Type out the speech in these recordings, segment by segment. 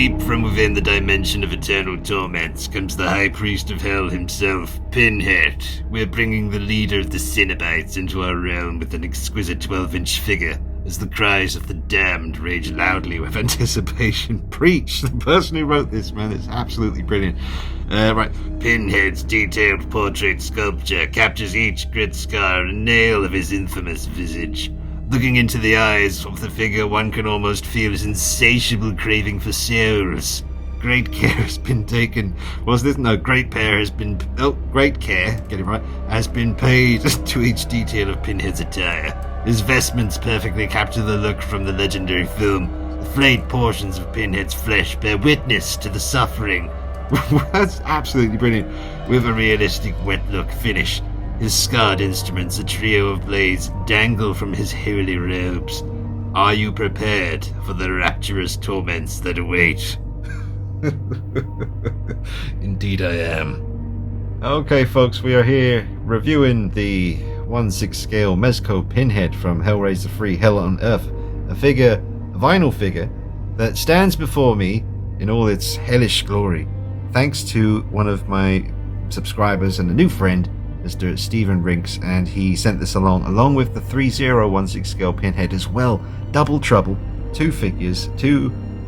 deep from within the dimension of eternal torments comes the High Priest of Hell himself, Pinhead. We're bringing the leader of the Cenobites into our realm with an exquisite 12-inch figure, as the cries of the damned rage loudly with anticipation. Preach! The person who wrote this, man, is absolutely brilliant. Right. Pinhead's detailed portrait sculpture captures each grit scar and nail of his infamous visage. Looking into the eyes of the figure, one can almost feel his insatiable craving for souls. Great care has been taken. Great care, get it right, has been paid to each detail of Pinhead's attire. His vestments perfectly capture the look from the legendary film. The flayed portions of Pinhead's flesh bear witness to the suffering. That's absolutely brilliant. With a realistic wet look finish. His scarred instruments, a trio of blades, dangle from his holy robes. Are you prepared for the rapturous torments that await? Indeed I am. Okay, folks, we are here reviewing the 1/6 scale Mezco Pinhead from Hellraiser 3 Hell on Earth. A vinyl figure, that stands before me in all its hellish glory. Thanks to one of my subscribers and a new friend, Mr. Steve Rinks, and he sent this along with the 3016 scale Pinhead as well. Double trouble, two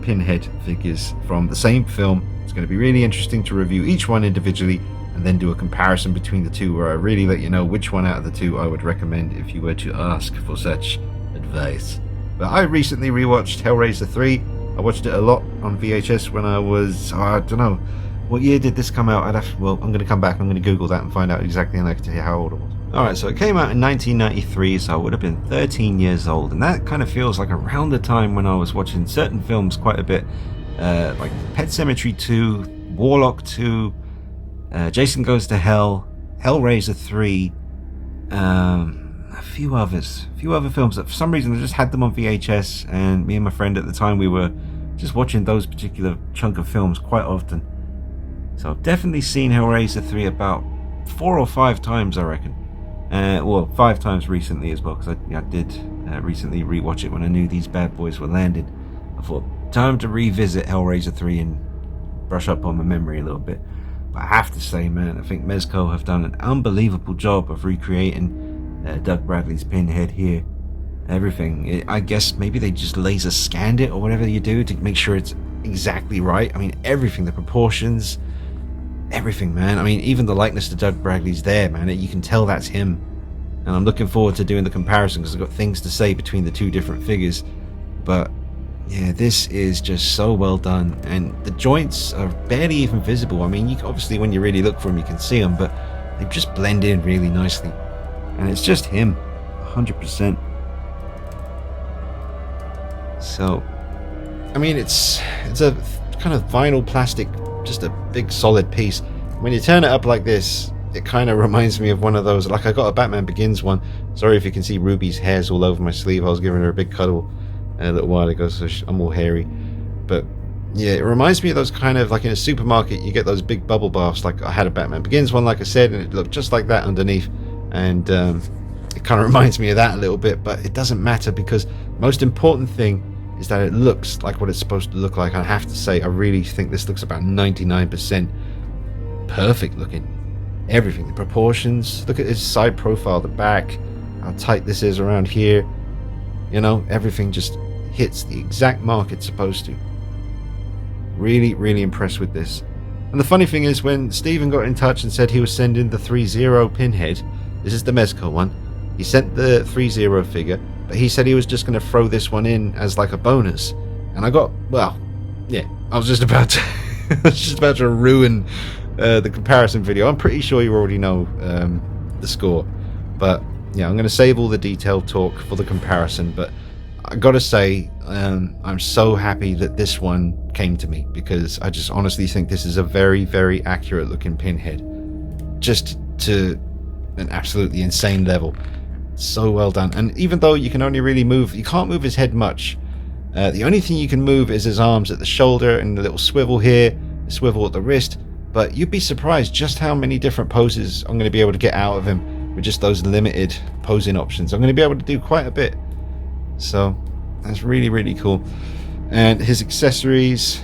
Pinhead figures from the same film. It's going to be really interesting to review each one individually and then do a comparison between the two, where I really let you know which one out of the two I would recommend if you were to ask for such advice. But I recently rewatched Hellraiser 3. I watched it a lot on VHS when I was, I don't know, what year did this come out? I'm going to come back, I'm going to Google that and find out exactly, and I can tell you how old it was. Alright, so it came out in 1993, so I would have been 13 years old, and that kind of feels like around the time when I was watching certain films quite a bit, like Pet Sematary 2, Warlock 2, Jason Goes to Hell, Hellraiser 3, a few other films that for some reason I just had them on VHS, and me and my friend at the time, we were just watching those particular chunk of films quite often. So I've definitely seen Hellraiser 3 about 4 or 5 times, I reckon. 5 times recently as well, because I did recently rewatch it when I knew these bad boys were landing. I thought, time to revisit Hellraiser 3 and brush up on my memory a little bit. But I have to say, man, I think Mezco have done an unbelievable job of recreating Doug Bradley's Pinhead here. Everything. I guess maybe they just laser scanned it or whatever you do to make sure it's exactly right. I mean, everything, the proportions, everything, man. I mean, even the likeness to Doug Bradley's there, man. You can tell that's him. And I'm looking forward to doing the comparison because I've got things to say between the two different figures. But yeah, this is just so well done, and the joints are barely even visible. I mean, you obviously, when you really look for them, you can see them, but they just blend in really nicely. And it's just him, 100%. So, I mean, it's a kind of vinyl plastic, just a big solid piece. When you turn it up like this, it kind of reminds me of one of those, like I got a Batman Begins one. Sorry if you can see Ruby's hairs all over my sleeve. I was giving her a big cuddle a little while ago, so I'm all hairy. But yeah, it reminds me of those kind of, like in a supermarket, you get those big bubble baths. Like I had a Batman Begins one, like I said, and it looked just like that underneath. And it kind of reminds me of that a little bit, but it doesn't matter because the most important thing is that it looks like what it's supposed to look like. I have to say, I really think this looks about 99% perfect looking. Everything, the proportions, look at his side profile, the back, how tight this is around here. You know, everything just hits the exact mark it's supposed to. Really, really impressed with this. And the funny thing is, when Steven got in touch and said he was sending the 3-0 Pinhead, this is the Mezco one, he sent the 3-0 figure, but he said he was just going to throw this one in as like a bonus. And I got, well, yeah, I was just about to ruin the comparison video. I'm pretty sure you already know the score, but yeah, I'm going to save all the detailed talk for the comparison. But I gotta say, I'm so happy that this one came to me, because I just honestly think this is a very, very accurate looking Pinhead, just to an absolutely insane level. So well done. And even though you can only really move, you can't move his head much. The only thing you can move is his arms at the shoulder and the little swivel here, the swivel at the wrist. But you'd be surprised just how many different poses I'm going to be able to get out of him with just those limited posing options. I'm going to be able to do quite a bit. So that's really, really cool. And his accessories,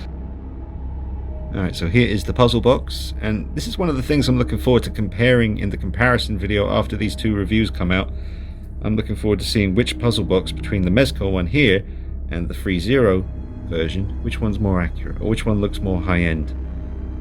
Alright, so here is the puzzle box, and this is one of the things I'm looking forward to comparing in the comparison video after these two reviews come out. I'm looking forward to seeing which puzzle box between the Mezco one here and the 3.0 version, which one's more accurate, or which one looks more high-end.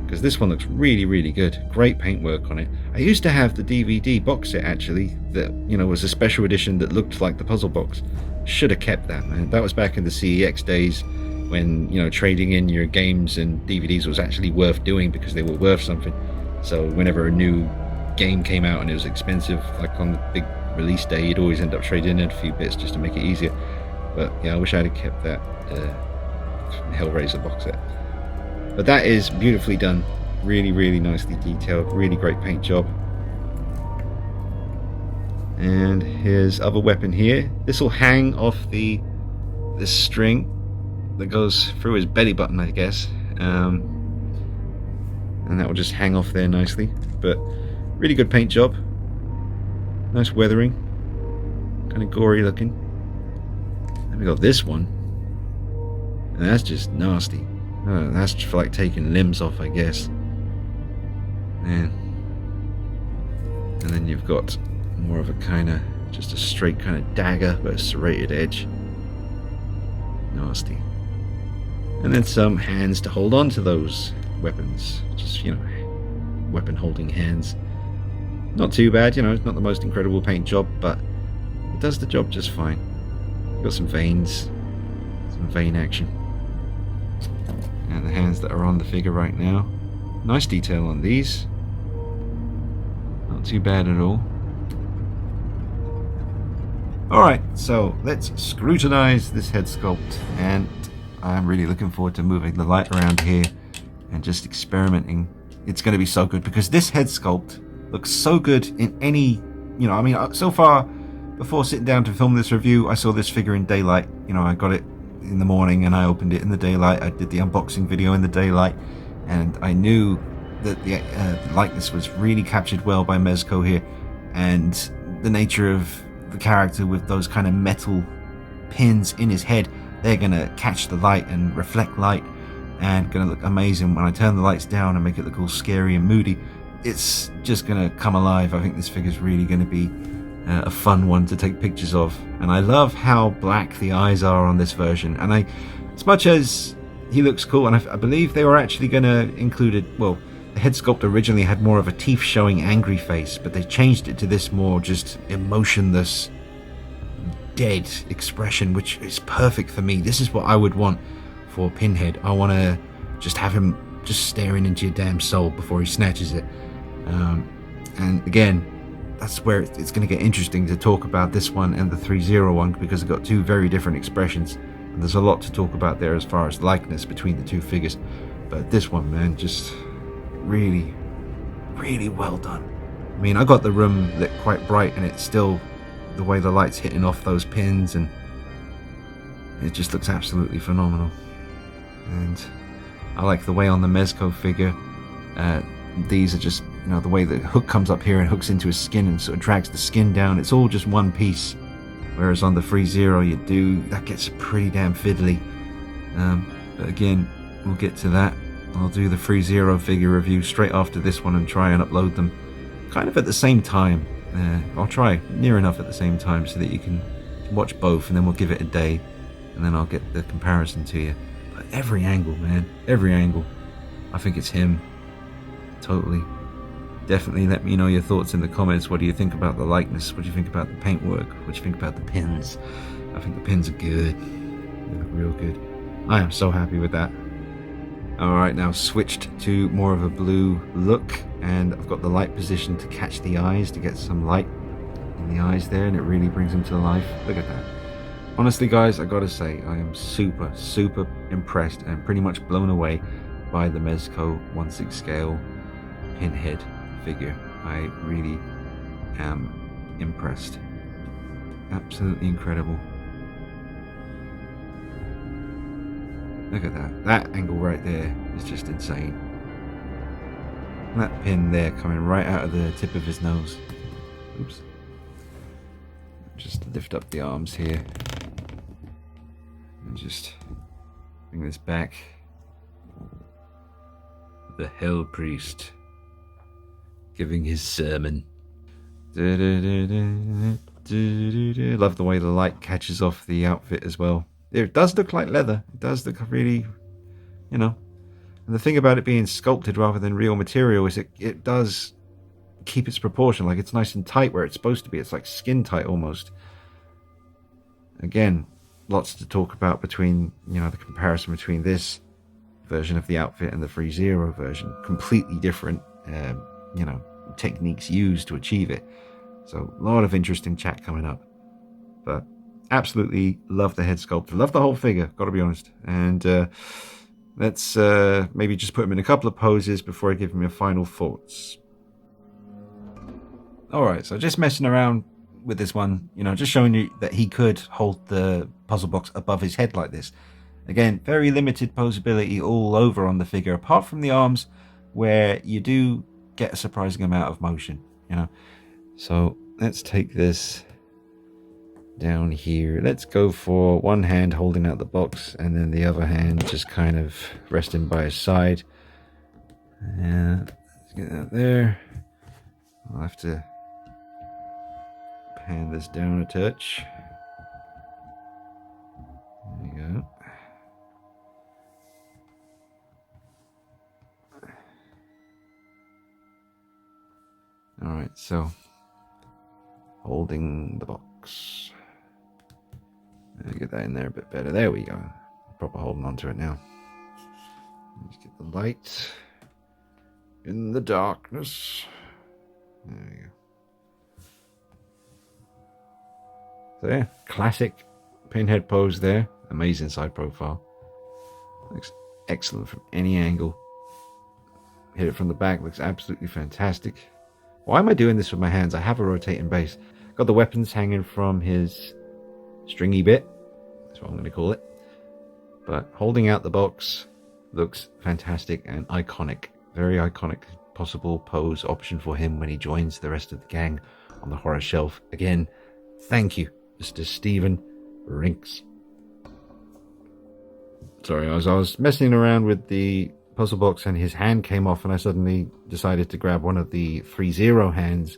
Because this one looks really good. Great paintwork on it. I used to have the DVD box set, actually, that, you know, was a special edition that looked like the puzzle box. Should have kept that, man. That was back in the CEX days, when, you know, trading in your games and DVDs was actually worth doing because they were worth something. So whenever a new game came out and it was expensive, like on the big release day, you'd always end up trading in a few bits just to make it easier. But yeah, I wish I'd have kept that Hellraiser box set. But that is beautifully done, really nicely detailed, really great paint job. And his other weapon here, this will hang off this string that goes through his belly button, I guess, and that will just hang off there nicely. But really good paint job, nice weathering, kind of gory looking. Then we got this one, and that's just nasty. That's just for like taking limbs off, I guess. And then you've got more of a kind of just a straight kind of dagger but a serrated edge. Nasty. And then some hands to hold on to those weapons. Just, you know, weapon holding hands. Not too bad, you know, it's not the most incredible paint job, but it does the job just fine. Got some veins, some vein action. And the hands that are on the figure right now. Nice detail on these. Not too bad at all. Alright, so let's scrutinize this head sculpt, and I'm really looking forward to moving the light around here and just experimenting. It's going to be so good because this head sculpt looks so good in any, you know, I mean, so far, before sitting down to film this review, I saw this figure in daylight. You know, I got it in the morning and I opened it in the daylight. I did the unboxing video in the daylight, and I knew that the likeness was really captured well by Mezco here, and the nature of the character with those kind of metal pins in his head, they're gonna catch the light and reflect light and gonna look amazing when I turn the lights down and make it look all scary and moody. It's just gonna come alive. I think this figure's really gonna be a fun one to take pictures of, and I love how black the eyes are on this version. And as much as he looks cool, and I believe they were actually gonna include it, well, the head sculpt originally had more of a teeth showing angry face, but they changed it to this more just emotionless dead expression, which is perfect for me. This is what I would want for Pinhead. I want to just have him just staring into your damn soul before he snatches it. And again, that's where it's going to get interesting to talk about this one and the 3.0 one, because they've got two very different expressions, and there's a lot to talk about there as far as likeness between the two figures. But this one, man, just really well done. I mean, I got the room lit quite bright, and it's still the way the light's hitting off those pins, and it just looks absolutely phenomenal. And I like the way on the Mezco figure, these are just, you know, the way the hook comes up here and hooks into his skin and sort of drags the skin down. It's all just one piece, whereas on the 3.0 that gets pretty damn fiddly. But again, we'll get to that. I'll do the 3.0 figure review straight after this one and try and upload them kind of at the same time. I'll try near enough at the same time so that you can watch both, and then we'll give it a day, and then I'll get the comparison to you. But every angle, man, every angle, I think it's him. Totally. Definitely let me know your thoughts in the comments. What do you think about the likeness? What do you think about the paintwork? What do you think about the pins? I think the pins are good. They look real good. I am so happy with that. Alright, now switched to more of a blue look, and I've got the light position to catch the eyes, to get some light in the eyes there, and it really brings them to life. Look at that. Honestly guys, I gotta say, I am super impressed and pretty much blown away by the Mezco 1/6 scale Pinhead figure. I really am impressed. Absolutely incredible. Look at that. That angle right there is just insane. And that pin there coming right out of the tip of his nose. Oops. Just lift up the arms here. And just bring this back. The Hell Priest giving his sermon. Love the way the light catches off the outfit as well. It does look like leather. It does look really, you know. And the thing about it being sculpted rather than real material is it does keep its proportion. Like, it's nice and tight where it's supposed to be. It's like skin tight almost. Again, lots to talk about between, you know, the comparison between this version of the outfit and the 3.0 version. Completely different, you know, techniques used to achieve it. So a lot of interesting chat coming up. But absolutely love the head sculpt. Love the whole figure, gotta be honest. And let's maybe just put him in a couple of poses before I give him my final thoughts. Alright, so just messing around with this one, you know, just showing you that he could hold the puzzle box above his head like this. Again, very limited posability all over on the figure, apart from the arms, where you do get a surprising amount of motion, you know. So let's take this down here. Let's go for one hand holding out the box and then the other hand just kind of resting by his side. And let's get that there. I'll have to pan this down a touch. There you go. Alright, so holding the box. Get that in there a bit better. There we go. Proper holding onto it now. Let's get the light in the darkness. There we go. So yeah, classic Pinhead pose there. Amazing side profile. Looks excellent from any angle. Hit it from the back. Looks absolutely fantastic. Why am I doing this with my hands? I have a rotating base. Got the weapons hanging from his stringy bit. That's what I'm going to call it. But holding out the box looks fantastic and iconic. Very iconic possible pose option for him when he joins the rest of the gang on the horror shelf. Again, thank you, Mr. Steve Rinks. Sorry, I was messing around with the puzzle box and his hand came off and I suddenly decided to grab one of the 3.0 hands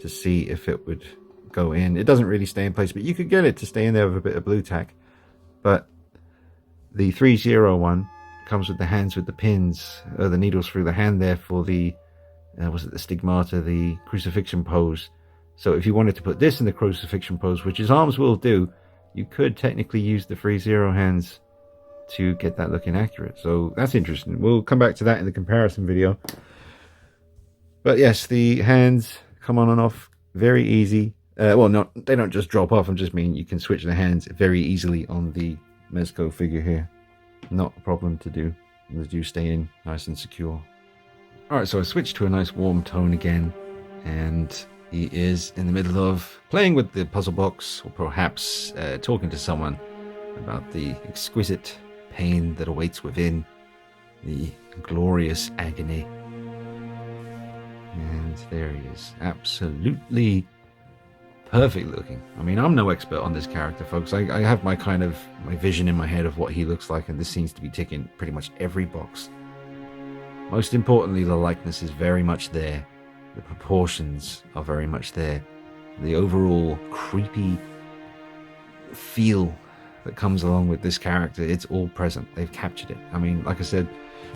to see if it would go in. It doesn't really stay in place, but you could get it to stay in there with a bit of blue tack. But the 3.0 one comes with the hands with the pins, the needles through the hand there for the, was it the stigmata, the crucifixion pose. So if you wanted to put this in the crucifixion pose, which his arms will do, you could technically use the 3.0 hands to get that looking accurate. So that's interesting. We'll come back to that in the comparison video. But yes, the hands come on and off very easy. Well, they don't just drop off. I just mean you can switch the hands very easily on the Mezco figure here. Not a problem to do. They do stay in nice and secure. Alright, so I switched to a nice warm tone again. And he is in the middle of playing with the puzzle box, or perhaps talking to someone about the exquisite pain that awaits within, the glorious agony. And there he is, absolutely perfect looking. I mean, I'm no expert on this character, folks. I have my vision in my head of what he looks like, and this seems to be ticking pretty much every box. Most importantly, the likeness is very much there. The proportions are very much there. The overall creepy feel that comes along with this character, it's all present. They've captured it. I mean, like I said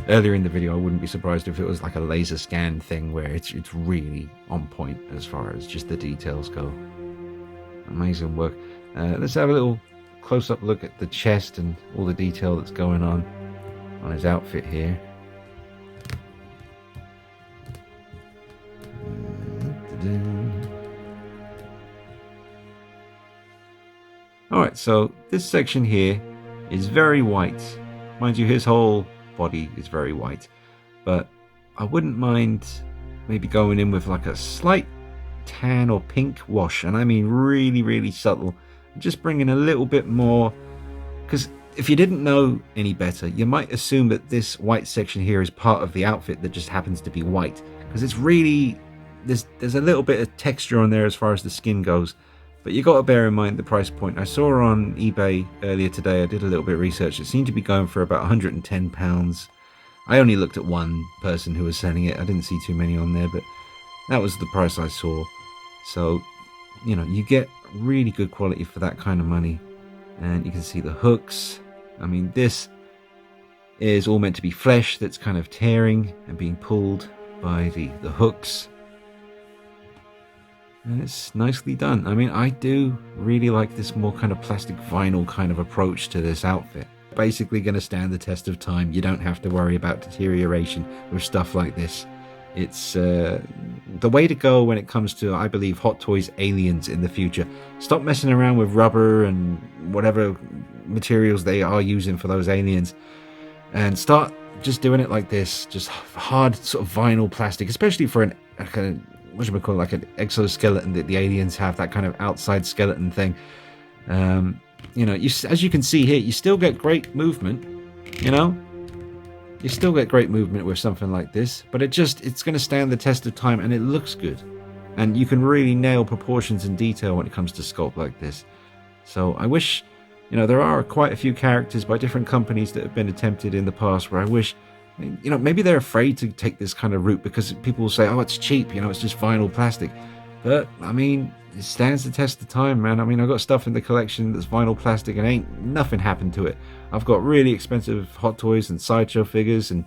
earlier in the video, I wouldn't be surprised if it was like a laser scan thing where it's really on point as far as just the details go. Amazing work. Let's have a little close-up look at the chest and all the detail that's going on his outfit here. Alright, so this section here is very white. Mind you, his whole body is very white. But I wouldn't mind maybe going in with like a slight tan or pink wash. And I mean really, really subtle. Just bringing a little bit more. Because if you didn't know any better, you might assume that this white section here is part of the outfit that just happens to be white. Because it's really, there's a little bit of texture on there as far as the skin goes. But you got to bear in mind the price point. I saw on eBay earlier today, I did a little bit of research. It seemed to be going for about £110 I only looked at one person who was selling it. I didn't see too many on there, but that was the price I saw. So, you know, you get really good quality for that kind of money. And you can see the hooks. I mean, this is all meant to be flesh that's kind of tearing and being pulled by the hooks. And it's nicely done. I mean, I do really like this more kind of plastic vinyl kind of approach to this outfit. Basically going to stand the test of time. You don't have to worry about deterioration with stuff like this. It's the way to go when it comes to, I believe, Hot Toys aliens in the future. Stop messing around with rubber and whatever materials they are using for those aliens, and start just doing it like this. Just hard sort of vinyl plastic, especially for an what should we call it, like an exoskeleton that the aliens have, that kind of outside skeleton thing. You know, as you can see here, you still get great movement. You know, you still get great movement with something like this, but it's going to stand the test of time, and it looks good. And you can really nail proportions and detail when it comes to sculpt like this. So I wish, you know, there are quite a few characters by different companies that have been attempted in the past where I wish, you know, maybe they're afraid to take this kind of route because people will say, oh, it's cheap, you know, it's just vinyl plastic. But, I mean, it stands the test of time, man. I mean, I've got stuff in the collection that's vinyl plastic and ain't nothing happened to it. I've got really expensive Hot Toys and Sideshow figures, and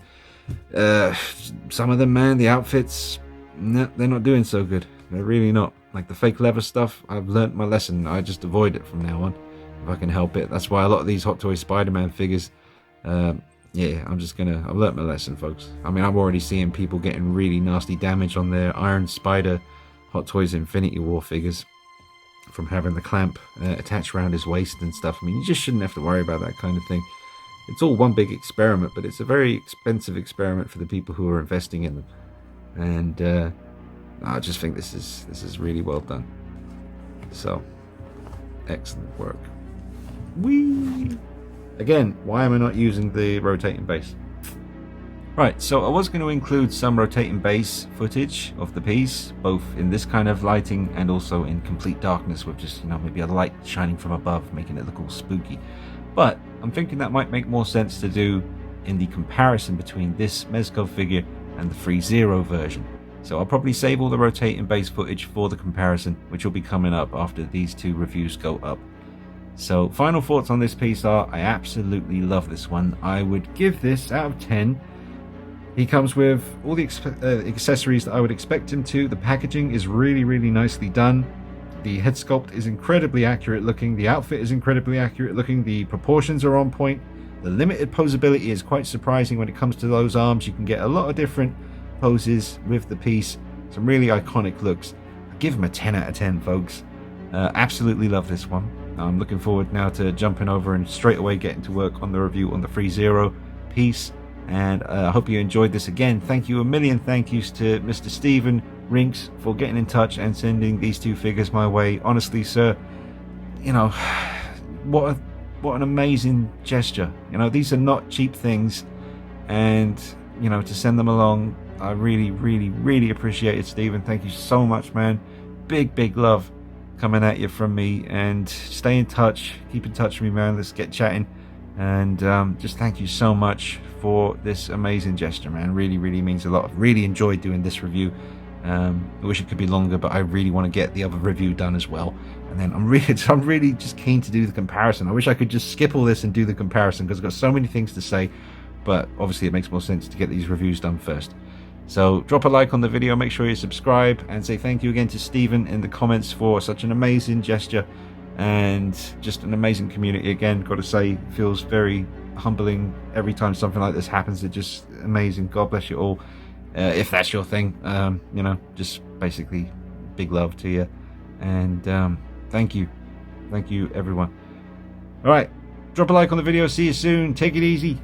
some of them, man, the outfits, no, they're not doing so good. They're really not. Like the fake leather stuff, I've learnt my lesson. I just avoid it from now on, if I can help it. That's why a lot of these Hot Toys Spider-Man figures, yeah, I've learnt my lesson, folks. I mean, I'm already seeing people getting really nasty damage on their Iron Spider Hot Toys Infinity War figures from having the clamp attached around his waist and stuff. I mean, you just shouldn't have to worry about that kind of thing. It's all one big experiment, but it's a very expensive experiment for the people who are investing in them. And I just think this is really well done. So, excellent work. Whee! Again, why am I not using the rotating base? Right, so I was going to include some rotating base footage of the piece, both in this kind of lighting and also in complete darkness with just, you know, maybe a light shining from above, making it look all spooky. But I'm thinking that might make more sense to do in the comparison between this Mezco figure and the Free Zero version. So I'll probably save all the rotating base footage for the comparison, which will be coming up after these two reviews go up. So final thoughts on this piece are, I absolutely love this one. I would give this out of 10. He comes with all the accessories that I would expect him to. The packaging is really, really nicely done. The head sculpt is incredibly accurate looking. The outfit is incredibly accurate looking. The proportions are on point. The limited posability is quite surprising when it comes to those arms. You can get a lot of different poses with the piece. Some really iconic looks. I give him a 10 out of 10, folks. Absolutely love this one. I'm looking forward now to jumping over and straight away getting to work on the review on the Free Zero piece. And I hope you enjoyed this. Again, thank you, a million thank yous to Mr. Steve Rinks for getting in touch and sending these two figures my way. Honestly, sir, you know, what an amazing gesture. You know, these are not cheap things, and you know, to send them along, I really, really, really appreciate it, Stephen. Thank you so much, man. Big love coming at you from me, and stay in touch, keep in touch with me, man. Let's get chatting. And just thank you so much for this amazing gesture, man. Really, really means a lot. I've really enjoyed doing this review. I wish it could be longer, but I really want to get the other review done as well. And then I'm really just keen to do the comparison. I wish I could just skip all this and do the comparison, because I've got so many things to say, but obviously it makes more sense to get these reviews done first. So drop a like on the video, make sure you subscribe, and say thank you again to Stephen in the comments for such an amazing gesture and just an amazing community. Again, got to say, feels very humbling every time something like this happens. It's just amazing. God bless you all. If that's your thing, you know, just basically big love to you, and thank you everyone. All right, drop a like on the video. See you soon. Take it easy.